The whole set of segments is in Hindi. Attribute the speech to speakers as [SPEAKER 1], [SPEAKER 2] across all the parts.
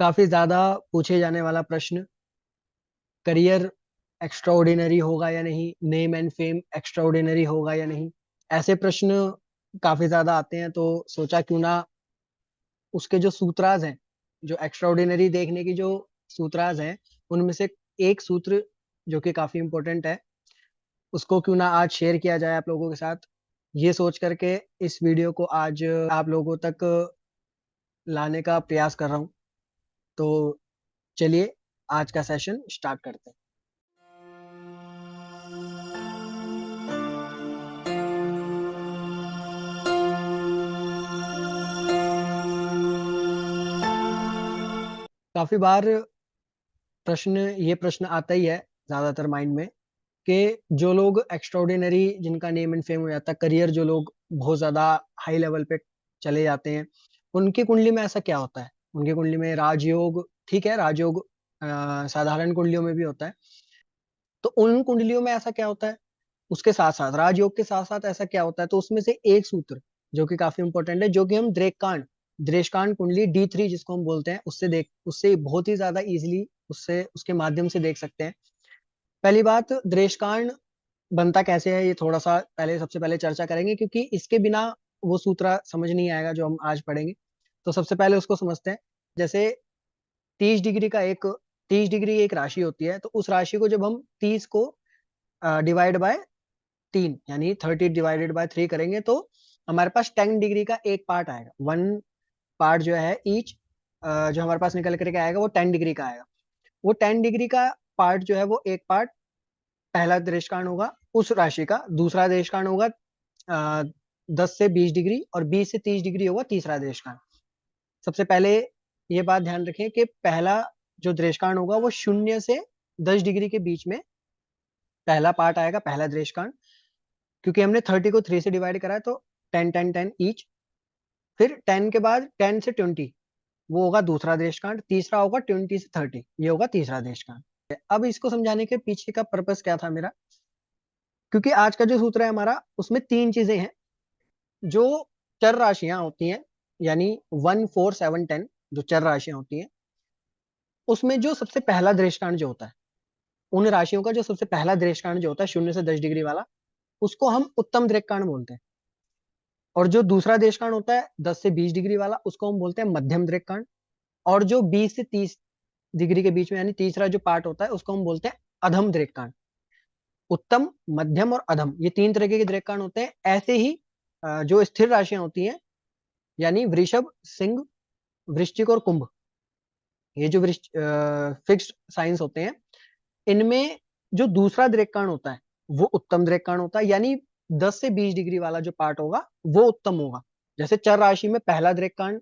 [SPEAKER 1] काफी ज्यादा पूछे जाने वाला प्रश्न, करियर एक्स्ट्राऑर्डिनरी होगा या नहीं, नेम एंड फेम एक्स्ट्राऑर्डिनरी होगा या नहीं, ऐसे प्रश्न काफी ज्यादा आते हैं। तो सोचा क्यों ना उसके जो सूत्राज हैं, जो एक्स्ट्राऑर्डिनरी देखने की जो सूत्राज हैं, उनमें से एक सूत्र जो कि काफी इंपॉर्टेंट है, उसको क्यों ना आज शेयर किया जाए आप लोगों के साथ। ये सोच करके इस वीडियो को आज आप लोगों तक लाने का प्रयास कर रहा हूँ। तो चलिए आज का सेशन स्टार्ट करते हैं। काफी बार ये प्रश्न आता ही है ज्यादातर माइंड में, कि जो लोग एक्स्ट्राऑर्डिनरी, जिनका नेम एंड फेम हो जाता है, करियर जो लोग बहुत ज्यादा हाई लेवल पे चले जाते हैं, उनकी कुंडली में ऐसा क्या होता है। उनकी कुंडली में राजयोग, ठीक है, राजयोग साधारण कुंडलियों में भी होता है। तो उन कुंडलियों में ऐसा क्या होता है, उसके साथ साथ राजयोग के साथ साथ ऐसा क्या होता है, तो उसमें से एक सूत्र जो कि काफी इंपॉर्टेंट है, जो कि हम द्रेशकांड कुंडली D3 जिसको हम बोलते हैं, उससे बहुत ही ज्यादा इजिली उससे उसके माध्यम से देख सकते हैं। पहली बात, द्रेशकांड बनता कैसे है, ये थोड़ा सा पहले सबसे पहले चर्चा करेंगे, क्योंकि इसके बिना वो सूत्र समझ नहीं आएगा जो हम आज पढ़ेंगे। तो सबसे पहले उसको समझते हैं। जैसे 30 डिग्री का एक 30 डिग्री एक राशि होती है, तो उस राशि को जब हम 30 को डिवाइड बाय 3 यानी 30 डिवाइडेड बाय 3 करेंगे, तो हमारे पास 10 डिग्री का एक पार्ट आएगा। वन पार्ट जो है ईच, जो हमारे पास निकल करके आएगा वो 10 डिग्री का आएगा। वो 10 डिग्री का पार्ट जो है, वो एक पार्ट पहला दृष्टिकोण होगा उस राशि का, दूसरा दृष्टिकोण होगा 10 से 20 डिग्री, और 20 से 30 डिग्री होगा तीसरा दृष्टिकोण। सबसे पहले ये बात ध्यान रखें कि पहला जो दृष्टिकोण होगा वो 0 से 10 डिग्री के बीच में पहला पार्ट आएगा, पहला दृष्टिकोण। क्योंकि हमने 30 को 3 से डिवाइड करा है, तो 10 10 10 ईच। फिर 10 के बाद 10 से 20 वो होगा दूसरा दृष्टिकोण। तीसरा होगा 20 से 30, ये होगा तीसरा दृष्टिकोण। अब इसको समझाने के पीछे का पर्पस क्या था मेरा, क्योंकि आज का जो सूत्र है हमारा, उसमें तीन चीजें हैं। जो चर राशियां होती हैं, यानी 1 4 7 10, जो चर राशियां होती हैं, उसमें जो सबसे पहला दृष्टिकोण जो होता है, उन राशियों का जो सबसे पहला दृष्टिकोण जो होता है 0 से 10 डिग्री वाला, उसको हम उत्तम दृष्टिकोण बोलते हैं। और जो दूसरा दृष्टिकोण होता है 10 से 20 डिग्री वाला, उसको हम बोलते हैं मध्यम दृष्टिकोण। और जो 20 से 30 डिग्री के बीच में, यानी तीसरा जो पार्ट होता है, उसको हम बोलते हैं अधम दृष्टिकोण। उत्तम, मध्यम और अधम, ये तीन तरह के दृष्टिकोण होते हैं। ऐसे ही जो स्थिर राशियां होती हैं, यानी वृषभ, सिंह, वृश्चिक और कुंभ, ये जो फिक्स्ड साइंस होते हैं, इनमें जो दूसरा दृष्टिकोण होता है वो उत्तम दृष्टिकोण होता है। यानी 10 से 20 डिग्री वाला जो पार्ट होगा वो उत्तम होगा। जैसे चर राशि में पहला दृष्टिकोण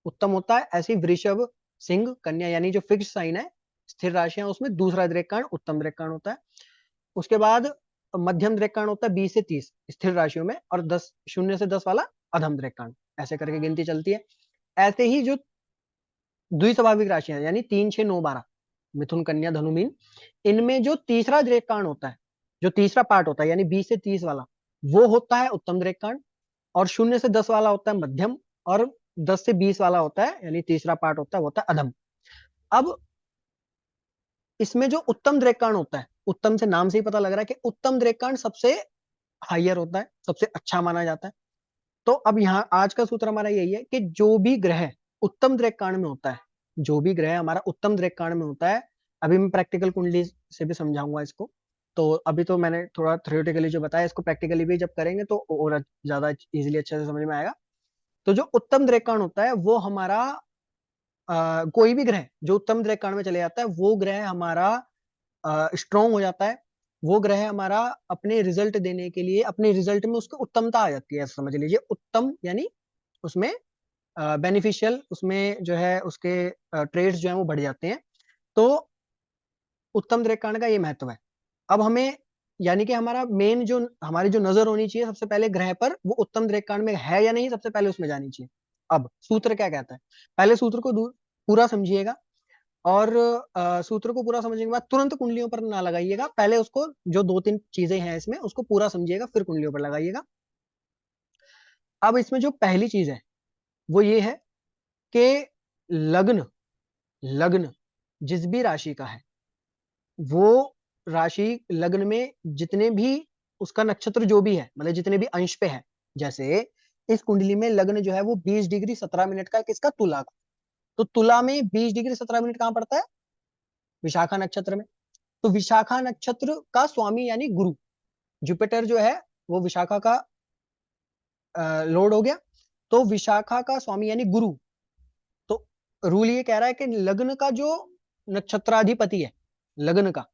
[SPEAKER 1] उत्तम होता है, ऐसे ही वृषभ, सिंह, कन्या, यानी जो फिक्स्ड साइन है, स्थिर राशियां, उसमें दूसरा दृष्टिकोण उत्तम दृष्टिकोण होता है। उसके बाद मध्यम दृष्टिकोण होता है 20 से 30 स्थिर राशियों में, और 0 से 10 वाला अधम दृष्टिकोण। ऐसे करके गिनती चलती है। ऐसे ही जो द्विस्वाभाविक राशियां, यानी 3 6 9 12, मिथुन, कन्या, धनु, मीन, इनमें जो तीसरा दृष्टिकोण होता है, जो तीसरा पार्ट होता है, यानी 20 से 30 वाला, वो होता है उत्तम दृष्टिकोण। और 0 से 10 वाला होता है मध्यम, और 10 से 20 वाला होता है, यानी तीसरा पार्ट होता है, वो होता है अधम। अब इसमें जो उत्तम दृष्टिकोण होता है, उत्तम से नाम से ही पता लग रहा है कि उत्तम दृष्टिकोण सबसे हाइयर होता है, सबसे अच्छा माना जाता है। तो अब यहाँ आज का सूत्र हमारा यही है कि जो भी ग्रह उत्तम दृष्टिकोण में होता है, जो भी ग्रह हमारा उत्तम दृष्टिकोण में होता है, अभी मैं प्रैक्टिकल कुंडली से भी समझाऊंगा इसको। तो अभी तो मैंने थोड़ा थ्योरेटिकली जो बताया, इसको प्रैक्टिकली भी जब करेंगे तो और ज्यादा इजीली अच्छे से समझ में आएगा। तो जो उत्तम दृष्टिकोण होता है वो हमारा, कोई भी ग्रह जो उत्तम दृष्टिकोण में चले जाता है, वो ग्रह हमारा स्ट्रोंग हो जाता है। वो ग्रह हमारा अपने रिजल्ट देने के लिए, अपने रिजल्ट में उसकी उत्तमता आ जाती है, ऐसा समझ लीजिए। उत्तम यानी उसमें बेनिफिशियल, उसमें जो है उसके ट्रेड्स जो है वो बढ़ जाते हैं। तो उत्तम दृष्टिकोण का ये महत्व है। अब हमें, यानी कि हमारा मेन जो, हमारी जो नजर होनी चाहिए सबसे पहले ग्रह पर, वो उत्तम दृष्टिकोण में है या नहीं, सबसे पहले उसमें जानी चाहिए। अब सूत्र क्या कहता है, पहले सूत्र को पूरा समझिएगा। और सूत्र को पूरा समझने के बाद तुरंत कुंडलियों पर ना लगाइएगा, पहले उसको, जो दो तीन चीजें हैं इसमें, उसको पूरा समझिएगा, फिर कुंडलियों पर लगाइएगा। अब इसमें जो पहली चीज है वो ये है कि लग्न, लग्न जिस भी राशि का है, वो राशि लग्न में जितने भी उसका नक्षत्र जो भी है, मतलब जितने भी अंश पे है, जैसे इस कुंडली में लग्न जो है वो 20 डिग्री 17 मिनट का, किसका, तुला का। तो तुला में 20 डिग्री 17 मिनट कहां पड़ता है, विशाखा नक्षत्र में। तो विशाखा नक्षत्र का स्वामी यानी गुरु, जुपिटर जो है वो विशाखा का लॉर्ड हो गया। तो विशाखा का स्वामी यानी गुरु। तो रूल ये कह रहा है कि लग्न का जो नक्षत्राधिपति है लग्न का,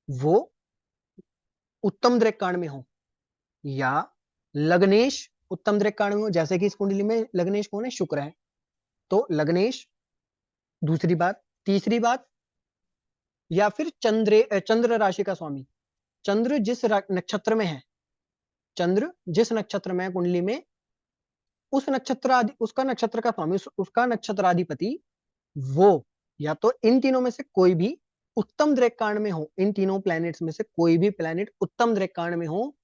[SPEAKER 1] वो उत्तम दृक्काण में हो, या लग्नेश उत्तम दृक्काण में हो। जैसे कि इस कुंडली में लग्नेश कौन है, शुक्र है, तो लग्नेश दूसरी बात। तीसरी बात, या फिर चंद्र राशि का स्वामी। चंद्र जिस नक्षत्र में है, चंद्र जिस नक्षत्र में है कुंडली में, उस नक्षत्र उसका नक्षत्र का स्वामी, उसका नक्षत्राधिपति, वो या तो इन तीनों में से कोई भी उत्तम दृक्काण में हो, इन तीनों प्लैनेट्स में से कोई भी प्लैनेट उत्तम दृक्काण में हो,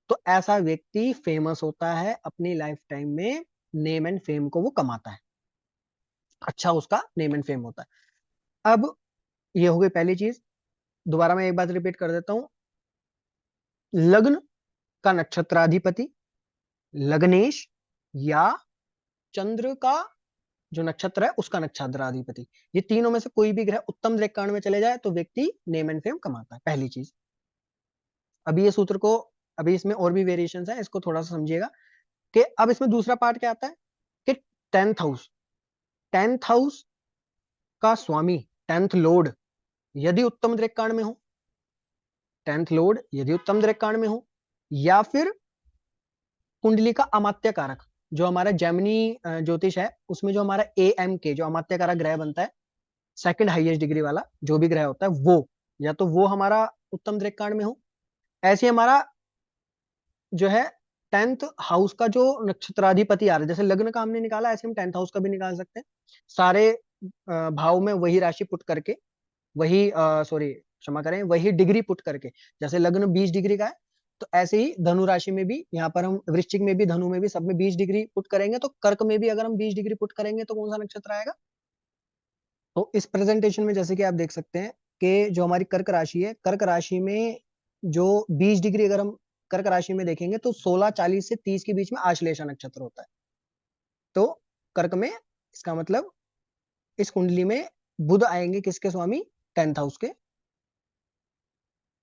[SPEAKER 1] तो ऐसा व्यक्ति फेमस होता है, अपनी लाइफ टाइम में नेम एंड फेम को वो कमाता है, अच्छा उसका नेम एंड फेम होता है। अब ये हो गई पहली चीज। दोबारा मैं एक बात रिपीट कर देता हूं, लग्न का नक्षत्राधिपति लग्नेश, या चंद्र का जो नक्षत्र है उसका नक्षत्राधिपति, ये तीनों में से कोई भी ग्रह उत्तम दृक्काण में चले जाए तो व्यक्ति नेम एंड फेम कमाता है, पहली चीज। अभी ये सूत्र को, अभी इसमें और भी वेरिएशन है, इसको थोड़ा सा समझिएगा कि अब इसमें दूसरा पार्ट क्या आता है कि 10th हाउस, 10th हाउस का स्वामी, 10th लॉर्ड यदि उत्तम दृक्काण में हो, 10th लॉर्ड यदि उत्तम दृक्काण में हो, या फिर कुंडली का अमात्य कारक, जो हमारा जैमिनी ज्योतिष है उसमें जो हमारा AMK जो अमात्य कारक ग्रह बनता है, सेकंड हाईएस्ट डिग्री वाला जो भी ग्रह होता है, वो या तो वो हमारा उत्तम दृक्काण में हो। ऐसे हमारा जो है 10th हाउस का जो नक्षत्राधिपति आ रहा है, जैसे लग्न का हमने निकाला, ऐसे हम 10th हाउस का भी निकाल सकते हैं। सारे भाव में वही राशि पुट करके, वही सॉरी क्षमा करें, वही डिग्री पुट करके, जैसे लग्न 20 डिग्री का है, तो ऐसे ही धनु राशि में भी, यहाँ पर हम वृश्चिक में भी, धनु में भी, सब में 20 डिग्री पुट करेंगे, तो कर्क में भी अगर हम 20 डिग्री पुट करेंगे तो कौन सा नक्षत्र आएगा। तो इस प्रेजेंटेशन में जैसे कि आप देख सकते हैं कि जो हमारी कर्क राशि है, कर्क राशि में जो 20 डिग्री अगर हम कर्क राशि में देखेंगे तो 16:40 से 30 के बीच में आश्लेषा नक्षत्र होता है। तो कर्क में, इसका मतलब इस कुंडली में बुध आएंगे किसके स्वामी, 10th हाउस के।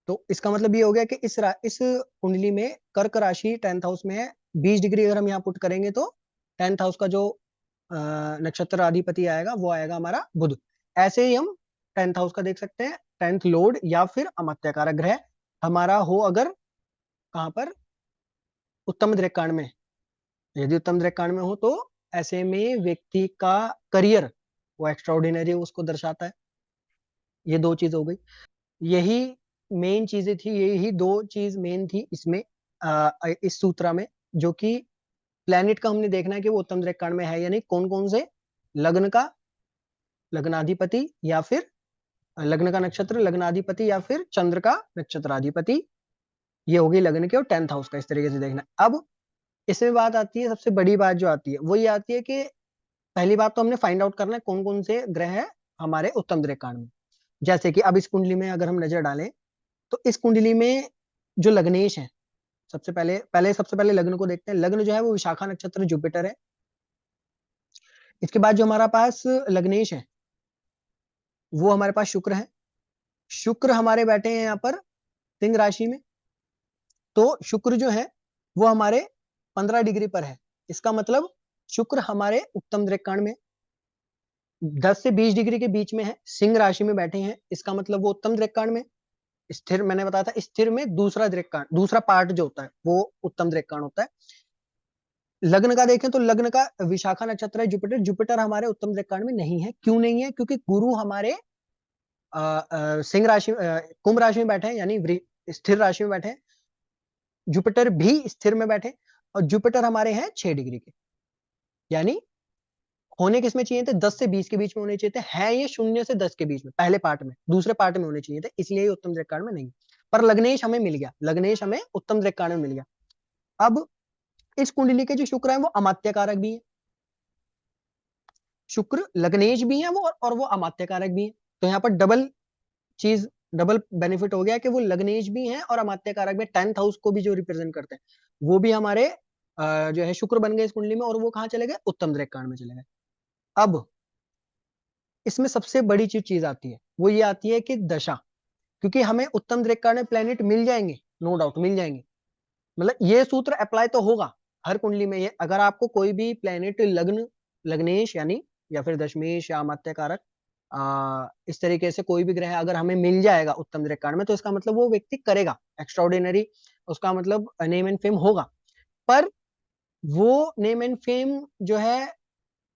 [SPEAKER 1] तो इसका मतलब ये हो गया कि इस कुंडली में कर्क राशि 10th हाउस में है, 20 डिग्री अगर हम यहाँ पुट करेंगे तो 10th हाउस का जो नक्षत्र अधिपति आएगा वो आएगा हमारा बुध। ऐसे ही हम 10th हाउस का देख सकते हैं, 10th लॉर्ड या फिर अमात्य कारक ग्रह हमारा हो अगर कहां पर, उत्तम दृक्काण में, यदि उत्तम दृक्काण में हो तो ऐसे में व्यक्ति का करियर वो एक्स्ट्राऑर्डिनरी उसको दर्शाता है। ये दो चीज हो गई, यही मेन चीजें थी, यही दो चीज मेन थी इसमें, इस सूत्र में, जो कि प्लेनेट का हमने देखना है कि वो उत्तम दृक्काण में है या नहीं, कौन कौन से, लग्न का लग्नाधिपति, या फिर लग्न का नक्षत्र लग्नाधिपति, या फिर चंद्र का नक्षत्राधिपति। ये होगी लग्न के और 10th हाउस का, इस तरीके से देखना। अब इसमें बात आती है, सबसे बड़ी बात जो आती है वो ये आती है कि पहली बात तो हमने फाइंड आउट करना है कौन कौन से ग्रह है हमारे उत्तम दृक्काण में। जैसे कि अब इस कुंडली में अगर हम नजर डालें तो इस कुंडली में जो लग्नेश है, सबसे पहले लग्न को देखते हैं। लग्न जो है वो विशाखा नक्षत्र जुपिटर है। इसके बाद जो हमारा पास लग्नेश है वो हमारे पास शुक्र है। शुक्र हमारे बैठे हैं यहाँ पर सिंह राशि में। तो शुक्र जो है वो हमारे 15 डिग्री पर है। इसका मतलब शुक्र हमारे उत्तम दृक्काण में 10 से 20 डिग्री के बीच में है, सिंह राशि में बैठे हैं, इसका मतलब वो उत्तम दृक्काण में। स्थिर, मैंने बताया था स्थिर में दूसरा दृक्काण, दूसरा पार्ट जो होता है वो उत्तम दृक्काण होता है। लग्न का देखें तो लग्न का विशाखा नक्षत्र है जुपिटर, जुपिटर हमारे उत्तम दृक्काण में नहीं है। क्यों नहीं है, क्योंकि गुरु हमारे सिंह राशि कुंभ राशि में बैठे हैं, यानी स्थिर राशि में बैठे हैं। जुपिटर भी स्थिर में बैठे, और जुपिटर हमारे हैं 6 डिग्री के, यानी होने किसमें चाहिए थे, 10 से 20 के बीच में होने चाहिए थे, है ये 0 से 10 के बीच में पहले पार्ट में, दूसरे पार्ट में होने चाहिए थे, इसलिए ये उत्तम दृक्काण में नहीं। पर लग्नेश हमें मिल गया, लग्नेश हमें उत्तम दृक्काण में मिल गया। अब इस कुंडली के जो शुक्र है वो अमात्य कारक भी है। शुक्र लग्नेश भी है वो और वो अमात्य कारक भी है। तो यहाँ पर डबल बेनिफिट हो गया कि वो लग्नेश भी हैं और अमात्य कारक में 10th हाउस को भी जो रिप्रेजेंट करते हैं वो भी हमारे जो है शुक्र बन गए इस कुंडली में, और वो कहाँ चले गए, उत्तम दृक्कांड में चले गए। अब इसमें सबसे बड़ी चीज आती है, वो ये आती है कि दशा, क्योंकि हमें उत्तम दृक्कांड में प्लेनेट मिल जाएंगे, नो डाउट मिल जाएंगे, मतलब ये सूत्र अप्लाई तो होगा हर कुंडली में। ये अगर आपको कोई भी प्लेनेट लग्नेश यानी या फिर दशमेश या अमात्य कारक इस तरीके से कोई भी ग्रह अगर हमें मिल जाएगा उत्तम दृक्कांड में, तो इसका मतलब वो व्यक्ति करेगा एक्स्ट्राऑर्डिनरी, उसका मतलब नेम एंड फेम होगा। पर वो नेम एंड फेम जो है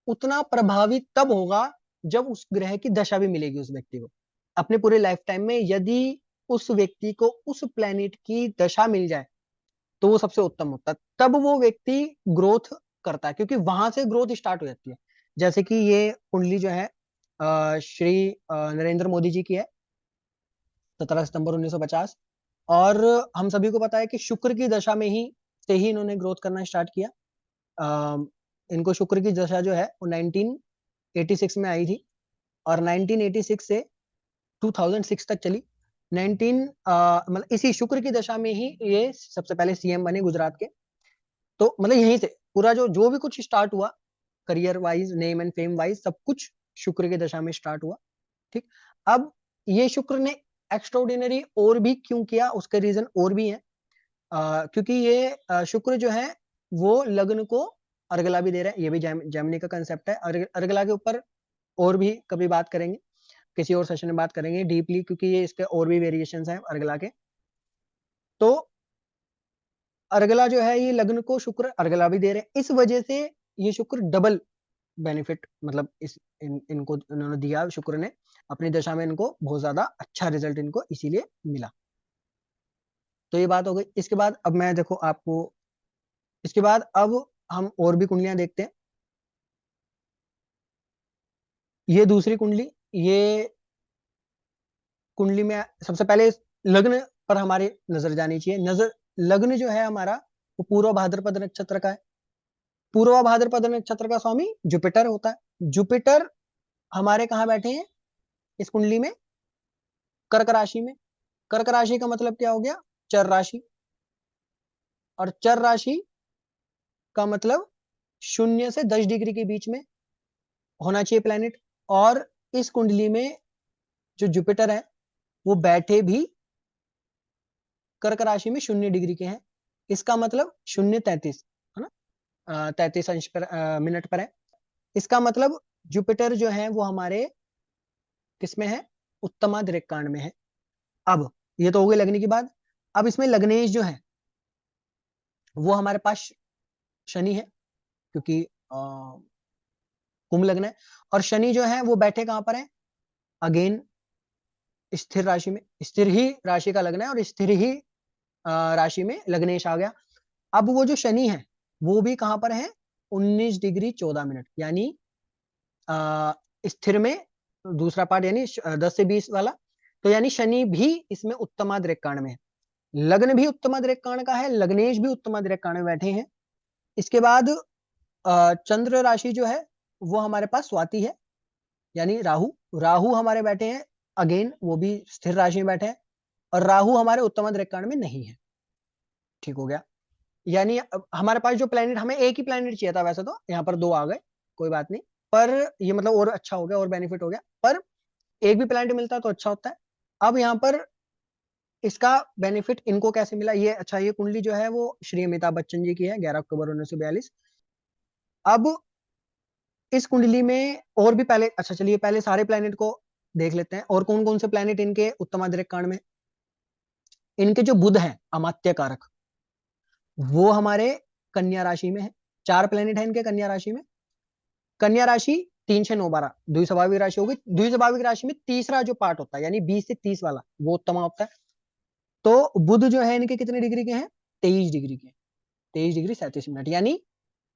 [SPEAKER 1] उतना प्रभावी तब होगा जब उस ग्रह की दशा भी मिलेगी उस व्यक्ति को अपने पूरे लाइफ टाइम में। यदि उस व्यक्ति को उस प्लेनेट की दशा मिल जाए तो वो सबसे उत्तम होता है, तब वो व्यक्ति ग्रोथ करता है, क्योंकि वहां से ग्रोथ स्टार्ट हो जाती है। जैसे कि ये कुंडली जो है श्री नरेंद्र मोदी जी की है, 17 सितंबर 1950, और हम सभी को पता है कि शुक्र की दशा में ही से ही इन्होंने ग्रोथ करना स्टार्ट किया। इनको शुक्र की दशा जो है वो 1986 में आई थी, और 1986 से 2006 तक चली। 19 मतलब इसी शुक्र की दशा में ही ये सबसे पहले सीएम बने गुजरात के। तो मतलब यहीं से पूरा जो जो भी कुछ स्टार्ट हुआ career wise, name and fame wise, सब कुछ शुक्र की दशा में स्टार्ट हुआ। ठीक, अब ये शुक्र ने एक्स्ट्राऑर्डिनरी और भी क्यों किया, उसके रीजन और भी हैं। क्योंकि ये शुक्र जो है वो लग्न को अर्गला भी दे रहा है, ये भी जेमिनी का कंसेप्ट है। अर्गला के ऊपर और भी कभी बात करेंगे, किसी और सेशन में बात करेंगे डीपली, क्योंकि ये इसके और भी वेरिएशंस हैं अर्गला के। तो अर्गला जो है ये लग्न को शुक्र अर्गला भी दे रहे हैं, इस वजह से ये शुक्र डबल बेनिफिट, मतलब इनको इन्होंने दिया शुक्र ने अपनी दशा में, इनको बहुत ज्यादा अच्छा रिजल्ट इनको इसीलिए मिला। तो ये बात हो गई। इसके बाद अब मैं देखो आपको, इसके बाद अब हम और भी कुंडलियां देखते हैं। ये दूसरी कुंडली, ये कुंडली में सबसे पहले लग्न पर हमारी नजर जानी चाहिए। नजर लग्न जो है हमारा वो पूर्व भाद्रपद नक्षत्र का है। पूर्व भाद्रपद नक्षत्र का स्वामी जुपिटर होता है। जुपिटर हमारे कहाँ बैठे हैं इस कुंडली में, कर्क राशि में। कर्क राशि का मतलब क्या हो गया, चर राशि, और चर राशि का मतलब 0 से 10 डिग्री के बीच में होना चाहिए प्लेनेट। और इस कुंडली में जो जुपिटर है वो बैठे भी कर्क राशि में 0 डिग्री के हैं। इसका मतलब 0 33 है ना, 33 अंश पर मिनट पर है। इसका मतलब जुपिटर जो है वो हमारे किसमें है, उत्तमा दृक्कांड में है। अब ये तो हो गई लगने की बात। अब इसमें लग्नेश जो है वो हमारे पास शनि है, क्योंकि कुंभ लग्न है। और शनि जो है वो बैठे कहां पर है, अगेन स्थिर राशि में। स्थिर ही राशि का लग्न है और स्थिर ही राशि में लग्नेश आ गया। अब वो जो शनि है वो भी कहां पर है, 19 डिग्री 14 मिनट, यानी स्थिर में दूसरा पार्ट, यानी 10 से 20 वाला। तो यानी शनि भी इसमें उत्तमा दृक्कांड में है, लग्न भी उत्तमा दृक्कांड का है, लग्नेश भी उत्तमा दृक्कांड में बैठे हैं। इसके बाद चंद्र राशि जो है वो हमारे पास स्वाति है, यानी राहु। राहु हमारे बैठे हैं, अगेन वो भी स्थिर राशि में बैठे हैं, और राहु हमारे उत्तम दृक्कांड में नहीं है। ठीक हो गया, यानी हमारे पास जो प्लेनेट, हमें एक ही प्लेनेट चाहिए था वैसे तो, यहाँ पर दो आ गए, कोई बात नहीं, पर ये मतलब और अच्छा हो गया और बेनिफिट हो गया, पर एक भी प्लेनेट मिलता तो अच्छा होता है। अब यहाँ पर इसका बेनिफिट इनको कैसे मिला ये, अच्छा ये कुंडली जो है वो श्री अमिताभ बच्चन जी की है, 11 अक्टूबर 1942। अब इस कुंडली में और भी पहले, अच्छा चलिए पहले सारे प्लेनेट को देख लेते हैं, और कौन कौन से प्लेनेट इनके उत्तम दृक्कांड में। इनके जो बुध है अमात्य कारक, वो हमारे कन्या राशि में है। 4 प्लेनेट है इनके कन्या राशि में। कन्या राशि 3 6 9 12 द्विस्वाभाविक राशि होगी। द्विस्वाभाविक राशि में तीसरा जो पार्ट होता है, यानी 20 से 30 वाला, वो उत्तम होता है। तो बुध जो है इनके कितने डिग्री के हैं, 23 डिग्री के, 23 डिग्री 37 मिनट, यानी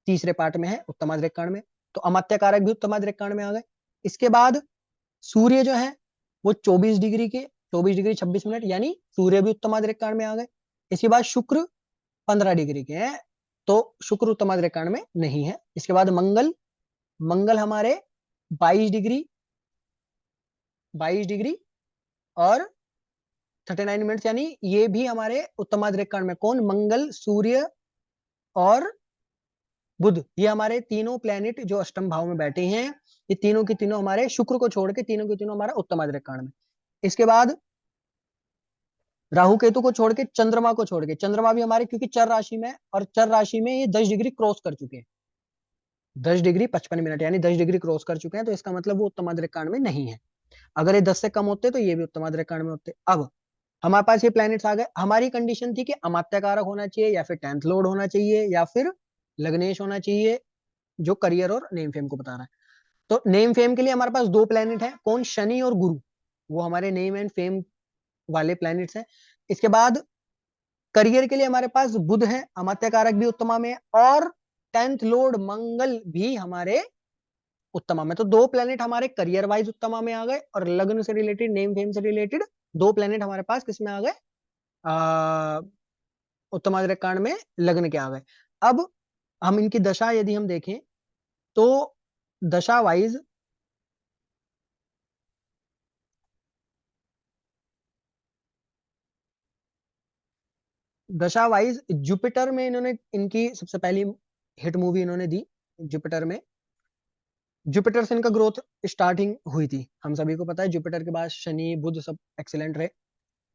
[SPEAKER 1] तीसरे पार्ट में है उत्तम दृक्कांड में। तो अमात्य कारक भी उत्तम दृक्कांड में आ गए। इसके बाद सूर्य जो है वो 24 डिग्री के, 24 डिग्री 26 मिनट, यानी सूर्य भी उत्तम दृक्कांड में आ गए। इसके बाद शुक्र 15 डिग्री के हैं, तो शुक्र उत्तम दृक्कांड में नहीं है। इसके बाद मंगल, मंगल हमारे 22 डिग्री और 39 मिनट्स, यानी ये भी हमारे उत्तमाद्र रेखाखंड में। कौन? मंगल, सूर्य और बुध, ये हमारे तीनों प्लेनेट जो अष्टम भाव में बैठे हैं, ये तीनों की तीनों हमारे, शुक्र को छोड़ के तीनों की तीनों हमारा उत्तमाद्र रेखाखंड में। इसके बाद राहु केतु को छोड़ के, चंद्रमा को छोड़ के, चंद्रमा भी हमारे क्योंकि चर राशि में, और चर राशि में ये 10 डिग्री क्रॉस कर चुके हैं, 10 डिग्री 55 मिनट, यानी 10 डिग्री क्रॉस कर चुके हैं, तो इसका मतलब वो उत्तमाद्र रेखाखंड में नहीं है। अगर ये 10 से कम होते तो ये भी उत्तमाद्र रेखाखंड में होते। अब हमारे पास ये प्लैनेट्स आ गए। हमारी कंडीशन थी कि अमात्य कारक होना चाहिए, या फिर 10th लॉर्ड होना चाहिए, या फिर लग्नेश होना चाहिए, जो करियर और नेम फेम को बता रहा है। तो नेम फेम के लिए हमारे पास दो प्लैनेट है, कौन? शनि और गुरु, वो हमारे नेम एंड फेम वाले प्लैनेट्स हैं। इसके बाद करियर के लिए हमारे पास बुध है, अमात्य कारक भी उत्तमा में है, और 10th लॉर्ड मंगल भी हमारे उत्तमा में। तो दो प्लेनेट हमारे करियर वाइज उत्तमा में आ गए, और लग्न से रिलेटेड, नेम फेम से रिलेटेड दो प्लेनेट हमारे पास किसमें आ गए? उत्तमाद्र रेखाखंड में लग्न के आ गए। अब हम इनकी दशा यदि हम देखें तो दशा वाइज जुपिटर में इन्होंने, इनकी सबसे पहली हिट मूवी इन्होंने दी जुपिटर में। जुपिटर से इनका ग्रोथ स्टार्टिंग हुई थी, हम सभी को पता है। जुपिटर के बाद शनि बुध सब एक्सीलेंट रहे।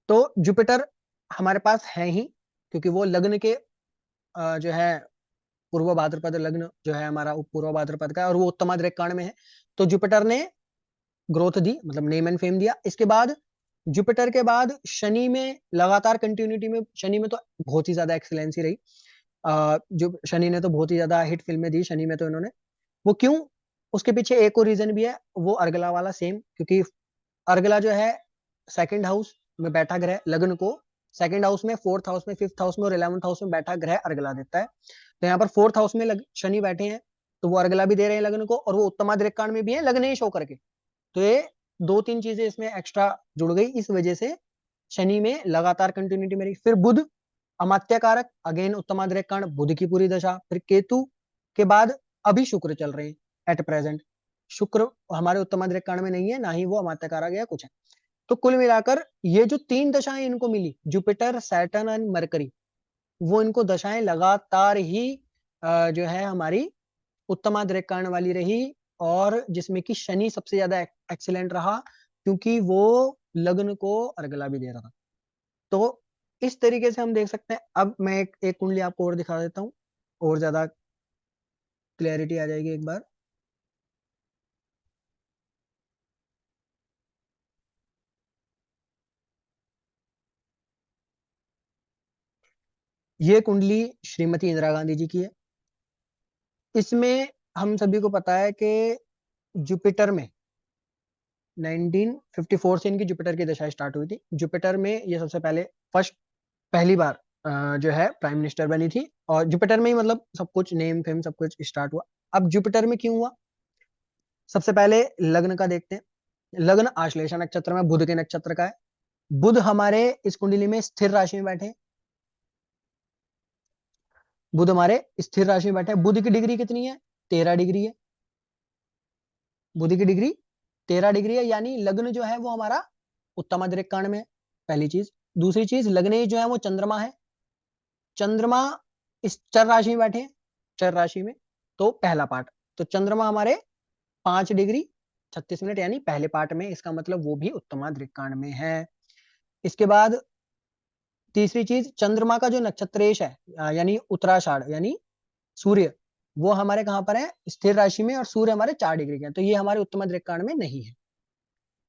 [SPEAKER 1] तो जुपिटर हमारे पास है ही, क्योंकि वो लग्न के जो है पूर्व भाद्रपद लग्न जो है हमारा, पूर्व भाद्रपद का है, और वो उत्तमाद्र रेखाखंड में है। तो जुपिटर ने ग्रोथ दी, मतलब नेम एंड फेम दिया। इसके बाद जुपिटर के बाद शनि में लगातार कंटिन्यूटी में, शनि में तो बहुत ही ज्यादा एक्सीलेंसी रही। जो शनि ने तो बहुत ही ज्यादा हिट फिल्में दी शनि में तो इन्होंने। वो क्यों? उसके पीछे एक और रीजन भी है, वो अर्गला वाला सेम, क्योंकि अर्गला जो है सेकंड हाउस में बैठा ग्रह लग्न को, सेकंड हाउस में, फोर्थ हाउस में, फिफ्थ हाउस में और 11th हाउस में बैठा ग्रह अर्गला देता है। तो यहाँ पर फोर्थ हाउस में शनि बैठे हैं, तो वो अर्गला भी दे रहे हैं लग्न को, और वो उत्तमाद्र रेखाखंड में भी है लग्नेश होकर के। तो ये दो तीन चीजें इसमें एक्स्ट्रा जुड़ गई, इस वजह से शनि में लगातार कंटिन्यूटी में रही। फिर बुध अमात्य कारक, अगेन उत्तमाद्र रेखाखंड, बुध की पूरी दशा। फिर केतु के बाद अभी शुक्र चल रहे हैं एट प्रेजेंट। शुक्र हमारे उत्तमाद्र रेखाखंड में नहीं है, ना ही वो अमात्य कारक या कुछ है। तो कुल मिलाकर ये जो तीन दशाएं इनको मिली, जुपिटर, सैटर्न एंड मरकरी, वो इनको दशाएं लगातार ही जो है हमारी उत्तमाद्र रेखाखंड वाली रही, और जिसमें कि शनि सबसे ज्यादा एक्सीलेंट रहा, क्योंकि वो लग्न को अर्गला भी दे रहा था। तो इस तरीके से हम देख सकते हैं। अब मैं एक कुंडली आपको और दिखा देता हूँ, और ज्यादा क्लैरिटी आ जाएगी एक बार। ये कुंडली श्रीमती इंदिरा गांधी जी की है। इसमें हम सभी को पता है कि जुपिटर में 1954 से इनकी जुपिटर की दशा स्टार्ट हुई थी। जुपिटर में ये सबसे पहले पहली बार जो है प्राइम मिनिस्टर बनी थी, और जुपिटर में ही मतलब सब कुछ नेम फेम सब कुछ स्टार्ट हुआ। अब जुपिटर में क्यों हुआ? सबसे पहले लग्न का देखते हैं। लग्न आश्लेषा नक्षत्र में बुध के नक्षत्र का है। बुध हमारे इस कुंडली में स्थिर राशि में बैठे। बुध हमारे स्थिर राशि में बैठे। बुध की डिग्री कितनी है? 13 डिग्री है। बुध की डिग्री 13 डिग्री है, यानी लग्न जो है वो हमारा उत्तमाद्र रेखाखंड में है, पहली चीज। दूसरी चीज, लग्नेश जो है वो चंद्रमा है। चंद्रमा इस चर राशि में बैठे हैं, चर राशि में। तो पहला पार्ट, तो चंद्रमा हमारे 5 डिग्री 36 मिनट, यानी पहले पार्ट में, इसका मतलब वो भी उत्तमाद्र रेखाखंड में है। इसके बाद तीसरी चीज, चंद्रमा का जो नक्षत्रेश है, यानी उत्तराषाढ़, यानी सूर्य, वो हमारे कहां पर है? स्थिर राशि में, और सूर्य हमारे 4 डिग्री के हैं, तो ये हमारे उत्तमाद्र रेखाखंड में नहीं है।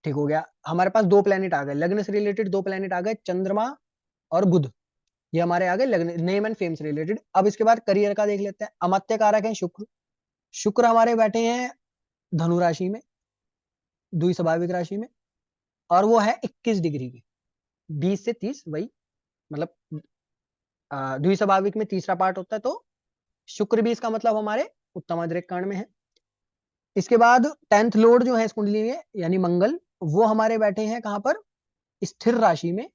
[SPEAKER 1] ठीक हो गया। हमारे पास दो प्लेनेट आ गए, लग्न से रिलेटेड दो प्लेनेट आ गए, चंद्रमा और बुध, ये हमारे आ गए लग्न, नेम एंड फेम से रिलेटेड। अब इसके बाद करियर का देख लेते हैं। अमात्य कारक है शुक्र। शुक्र हमारे बैठे हैं धनु राशि में, द्विस्वाभाविक राशि में, और वो है 21 डिग्री की, 20 से 30, वही मतलब द्विस्वाभाविक में तीसरा पार्ट होता है। तो शुक्र भी इसका मतलब हमारे उत्तमाद्र रेखाखंड में है। इसके बाद 10th लॉर्ड जो है इस कुंडली में, यानी मंगल, वो हमारे बैठे हैं कहां पर? स्थिर राशि में,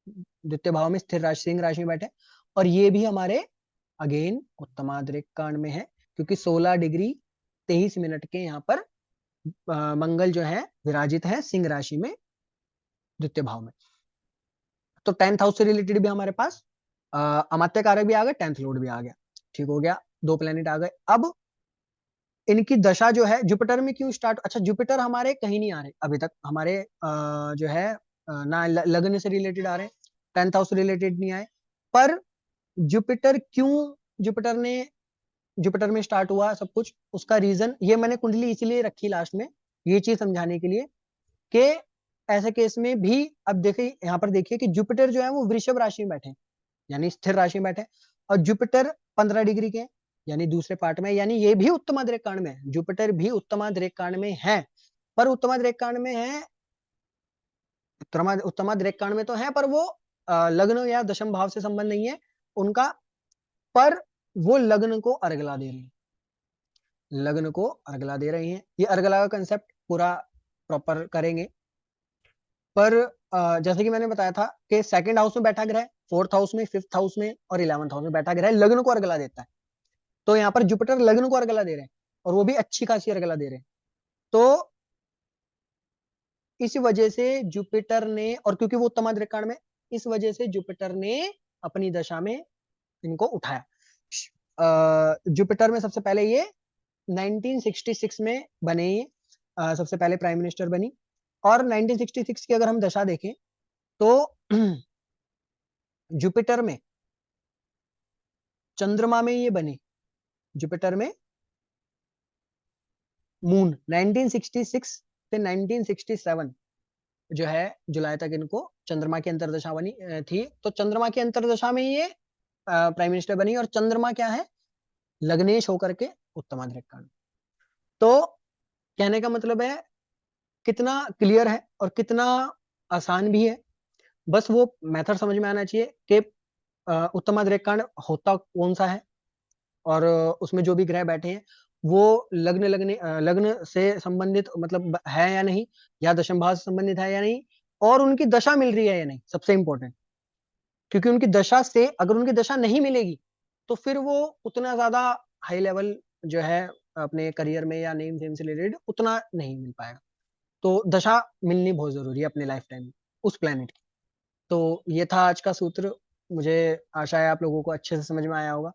[SPEAKER 1] द्वितीय भाव में, स्थिर राशि, सिंह राशि में बैठे। और ये भी हमारे अगेन उत्तमाद्र रेखाखंड में है, क्योंकि 16 डिग्री 23 मिनट के यहाँ पर मंगल जो है विराजित है सिंह राशि में द्वितीय भाव में। तो 10th हाउस से रिलेटेड भी हमारे पास अमात्य कारक भी आ गए, 10th लॉर्ड भी आ गया। ठीक हो गया, 2 प्लेनेट आ गए। अब इनकी दशा जो है जुपिटर में क्यों स्टार्ट, अच्छा जुपिटर हमारे कहीं नहीं आ रहे अभी तक, हमारे जो है ना लग्न से रिलेटेड आ रहे, 10th हाउस रिलेटेड नहीं आए। पर जुपिटर क्यों, जुपिटर में स्टार्ट हुआ सब कुछ, उसका रीजन ये मैंने कुंडली इसलिए रखी लास्ट में, ये चीज समझाने के लिए कि ऐसे केस में भी, अब देखिए यहाँ पर देखिए कि जुपिटर जो है वो वृषभ राशि में बैठे, यानी स्थिर राशि में बैठे, और जुपिटर 15 डिग्री के, यानी दूसरे पार्ट में, यानी ये भी उत्तमाद्रेक कांड में, जुपिटर भी उत्तमाद्रेक कांड में है। पर उत्तमाद्रेक कांड में है, उत्तमाद्रेक कांड में तो है, पर वो लग्न या दशम भाव से संबंध नहीं है उनका। पर वो लग्न को अर्गला दे रही है, लग्न को अर्गला दे रही हैं। ये अर्गला का कंसेप्ट पूरा प्रॉपर करेंगे। पर जैसे कि मैंने बताया था कि सेकंड हाउस में बैठा ग्रह, 4th हाउस में, 5th हाउस में और 11th हाउस में बैठा ग्रह लग्न को अर्गला देता है। तो यहाँ पर जुपिटर लग्न को अर्गला दे रहे हैं, और वो भी अच्छी खासी अर्गला दे रहे हैं। तो इस वजह से जुपिटर ने, और क्योंकि वो उत्तमाद्रेक कांड में, इस वजह से जुपिटर ने अपनी दशा में इनको उठाया। जुपिटर में सबसे पहले ये 1966 में बने, सबसे पहले प्राइम मिनिस्टर बनी। और 1966 की अगर हम दशा देखें तो जुपिटर में चंद्रमा में ये बने, जुपिटर में मून 1966 से 1967 जो है जुलाई तक इनको चंद्रमा की अंतरदशा बनी थी। तो चंद्रमा की अंतरदशा में ये प्राइम मिनिस्टर बनी, और चंद्रमा क्या है, लग्नेश होकर के उत्तमाद्रेक कांड। तो कहने का मतलब है कितना क्लियर है और कितना आसान भी है, बस वो मेथड समझ में आना चाहिए कि उत्तमाद्रेक कांड होता कौन सा है, और उसमें जो भी ग्रह बैठे हैं वो लग्न से संबंधित मतलब है या नहीं, या दशम भाव से संबंधित है या नहीं, और उनकी दशा मिल रही है या नहीं, सबसे इंपॉर्टेंट। क्योंकि उनकी दशा से, अगर उनकी दशा नहीं मिलेगी तो फिर वो उतना ज्यादा हाई लेवल जो है अपने करियर में या नेम फेम से रिलेटेड उतना नहीं मिल पाएगा। तो दशा मिलनी बहुत जरूरी है अपने लाइफ टाइम में उस प्लेनेट की। तो ये था आज का सूत्र। मुझे आशा है आप लोगों को अच्छे से समझ में आया होगा,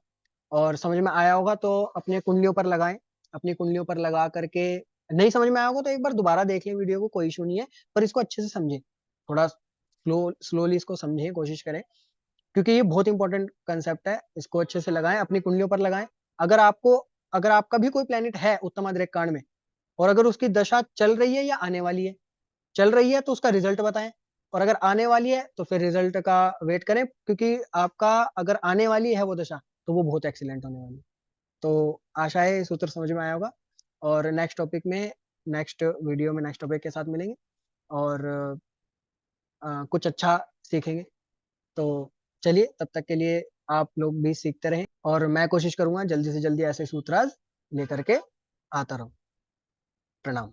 [SPEAKER 1] और समझ में आया होगा तो अपने कुंडलियों पर लगाएं, अपनी कुंडलियों पर लगा करके, नहीं समझ में आया होगा तो एक बार दोबारा देख लें वीडियो को, कोई इशू नहीं है, पर इसको अच्छे से समझें, थोड़ा स्लोली इसको समझें, कोशिश करें, क्योंकि ये बहुत इंपॉर्टेंट कंसेप्ट है। इसको अच्छे से लगाएं, अपनी कुंडलियों पर लगाएं। अगर आपको, अगर आपका भी कोई प्लेनेट है उत्तमाद्रेक कांड में, और अगर उसकी दशा चल रही है या आने वाली है, चल रही है तो उसका रिजल्ट बताएं, और अगर आने वाली है तो फिर रिजल्ट का वेट करें, क्योंकि आपका अगर आने वाली है वो दशा तो वो बहुत एक्सीलेंट होने वाली है। तो आशा है सूत्र समझ में आया होगा, और नेक्स्ट टॉपिक में, नेक्स्ट वीडियो में नेक्स्ट टॉपिक के साथ मिलेंगे, और कुछ अच्छा सीखेंगे। तो चलिए, तब तक के लिए आप लोग भी सीखते रहें, और मैं कोशिश करूंगा जल्दी से जल्दी ऐसे सूत्राज लेकर के आता रहूं। प्रणाम।